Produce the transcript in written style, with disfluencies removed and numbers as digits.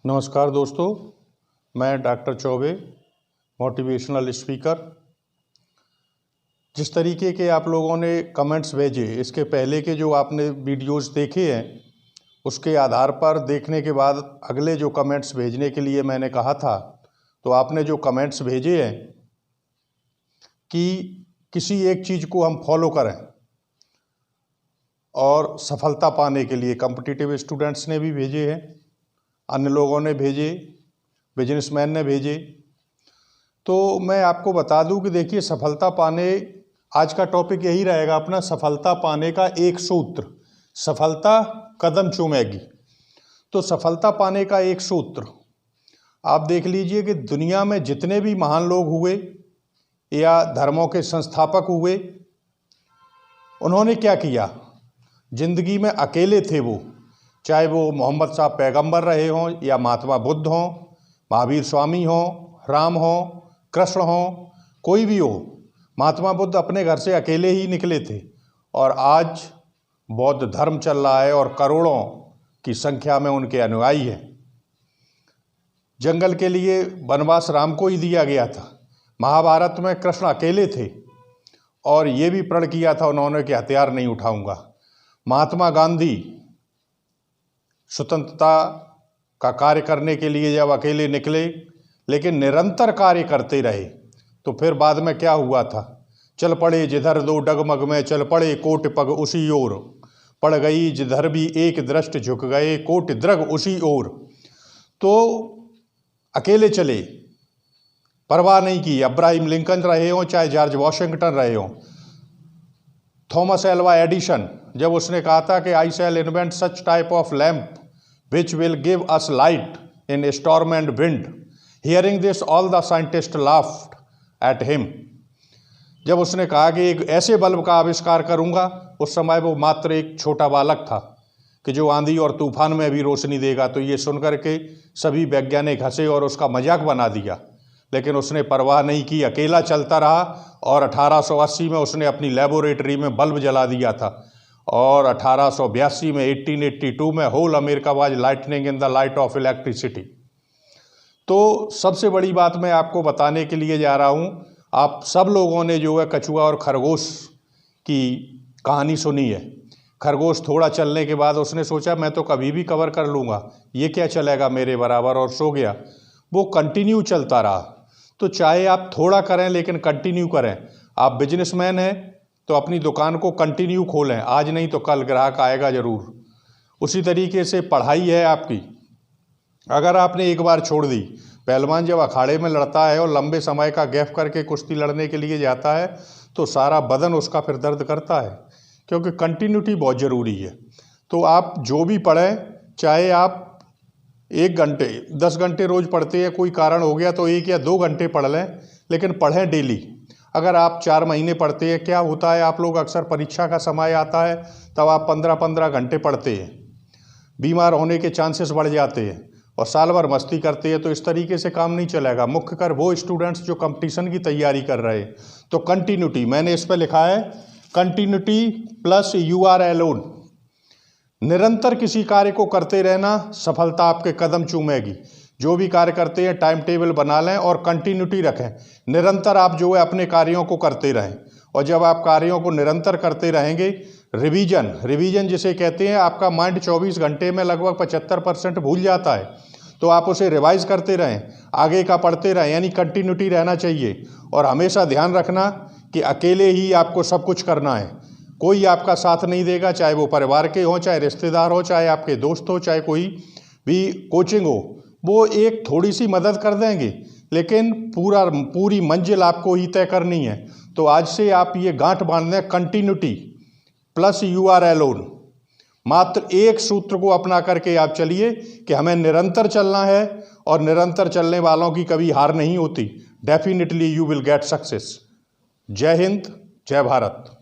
नमस्कार दोस्तों, मैं डॉक्टर चौबे, मोटिवेशनल स्पीकर। जिस तरीके के आप लोगों ने कमेंट्स भेजे, इसके पहले के जो आपने वीडियोस देखे हैं, उसके आधार पर देखने के बाद अगले जो कमेंट्स भेजने के लिए मैंने कहा था, तो आपने जो कमेंट्स भेजे हैं कि किसी एक चीज़ को हम फॉलो करें और सफलता पाने के लिए कॉम्पिटिटिव स्टूडेंट्स ने भी भेजे हैं, अन्य लोगों ने भेजे, बिजनेसमैन ने भेजे। तो मैं आपको बता दूं कि देखिए, सफलता पाने, आज का टॉपिक यही रहेगा अपना, सफलता पाने का एक सूत्र। सफलता कदम चूमेगी। तो सफलता पाने का एक सूत्र आप देख लीजिए कि दुनिया में जितने भी महान लोग हुए या धर्मों के संस्थापक हुए, उन्होंने क्या किया? जिंदगी में अकेले थे वो, चाहे वो मोहम्मद साहब पैगंबर रहे हों या महात्मा बुद्ध हों, महावीर स्वामी हों, राम हों, कृष्ण हों, कोई भी हो। महात्मा बुद्ध अपने घर से अकेले ही निकले थे और आज बौद्ध धर्म चल रहा है और करोड़ों की संख्या में उनके अनुयायी हैं। जंगल के लिए वनवास राम को ही दिया गया था। महाभारत में कृष्ण अकेले थे और ये भी प्रण किया था उन्होंने कि हथियार नहीं उठाऊंगा। महात्मा गांधी स्वतंत्रता का कार्य करने के लिए जब अकेले निकले, लेकिन निरंतर कार्य करते रहे, तो फिर बाद में क्या हुआ था? चल पड़े जिधर दो डगमग में, चल पड़े कोट पग उसी ओर, पड़ गई जिधर भी एक दृष्ट झुक गए, कोट द्रग उसी ओर। तो अकेले चले, परवाह नहीं की। अब्राहम लिंकन रहे हों, चाहे जॉर्ज वॉशिंगटन रहे हों, थॉमस एल्वा एडिसन, जब उसने कहा था कि I shall invent such type of lamp which will give us light in storm and wind, hearing this all the scientist laughed at him. जब उसने कहा कि एक ऐसे बल्ब का आविष्कार करूंगा, उस समय वो मात्र एक छोटा बालक था कि जो आंधी और तूफान में भी रोशनी देगा। तो ये सुनकर के सभी वैज्ञानिक हंसे और उसका मजाक बना दिया, लेकिन उसने परवाह नहीं की, अकेला चलता रहा और 1880 में उसने अपनी लेबोरेटरी में बल्ब जला दिया था और 1882 में 1882 में whole America was lightning in the light of electricity. तो सबसे बड़ी बात मैं आपको बताने के लिए जा रहा हूँ, आप सब लोगों ने जो है कछुआ और खरगोश की कहानी सुनी है। खरगोश थोड़ा चलने के बाद उसने सोचा मैं तो कभी भी कवर कर लूँगा, ये क्या चलेगा मेरे बराबर, और सो गया। वो कंटिन्यू चलता रहा। तो चाहे आप थोड़ा करें लेकिन कंटिन्यू करें। आप बिजनेसमैन हैं तो अपनी दुकान को कंटिन्यू खोलें, आज नहीं तो कल ग्राहक आएगा ज़रूर। उसी तरीके से पढ़ाई है आपकी, अगर आपने एक बार छोड़ दी, पहलवान जब अखाड़े में लड़ता है और लंबे समय का गैप करके कुश्ती लड़ने के लिए जाता है तो सारा बदन उसका फिर दर्द करता है, क्योंकि कंटिन्यूटी बहुत ज़रूरी है। तो आप जो भी पढ़ें, चाहे आप 1 घंटे 10 घंटे रोज़ पढ़ते हैं, कोई कारण हो गया तो 1 या 2 घंटे पढ़ लें, लेकिन पढ़ें डेली। अगर आप 4 महीने पढ़ते हैं, क्या होता है, आप लोग अक्सर परीक्षा का समय आता है तब आप 15-15 घंटे पढ़ते हैं, बीमार होने के चांसेस बढ़ जाते हैं और साल भर मस्ती करते हैं। तो इस तरीके से काम नहीं चलेगा। मुख्य कर वो स्टूडेंट्स जो कंपटीशन की तैयारी कर रहे हैं, तो कंटिन्यूटी, मैंने इस पर लिखा है continuity plus you are alone. निरंतर किसी कार्य को करते रहना, सफलता आपके कदम चूमेगी। जो भी कार्य करते हैं टाइम टेबल बना लें और कंटिन्यूटी रखें। निरंतर आप जो है अपने कार्यों को करते रहें, और जब आप कार्यों को निरंतर करते रहेंगे, रिवीजन जिसे कहते हैं, आपका माइंड 24 घंटे में लगभग 75% भूल जाता है, तो आप उसे रिवाइज करते रहें, आगे का पढ़ते रहें, यानी कंटिन्यूटी रहना चाहिए। और हमेशा ध्यान रखना कि अकेले ही आपको सब कुछ करना है, कोई आपका साथ नहीं देगा, चाहे वो परिवार के हों, चाहे रिश्तेदार हो, चाहे आपके दोस्त हो, चाहे कोई भी कोचिंग हो, वो एक थोड़ी सी मदद कर देंगे, लेकिन पूरी मंजिल आपको ही तय करनी है। तो आज से आप ये गांठ बांध दें, continuity plus you are alone. मात्र एक सूत्र को अपना करके आप चलिए कि हमें निरंतर चलना है, और निरंतर चलने वालों की कभी हार नहीं होती। Definitely you will get success. जय हिंद, जय भारत।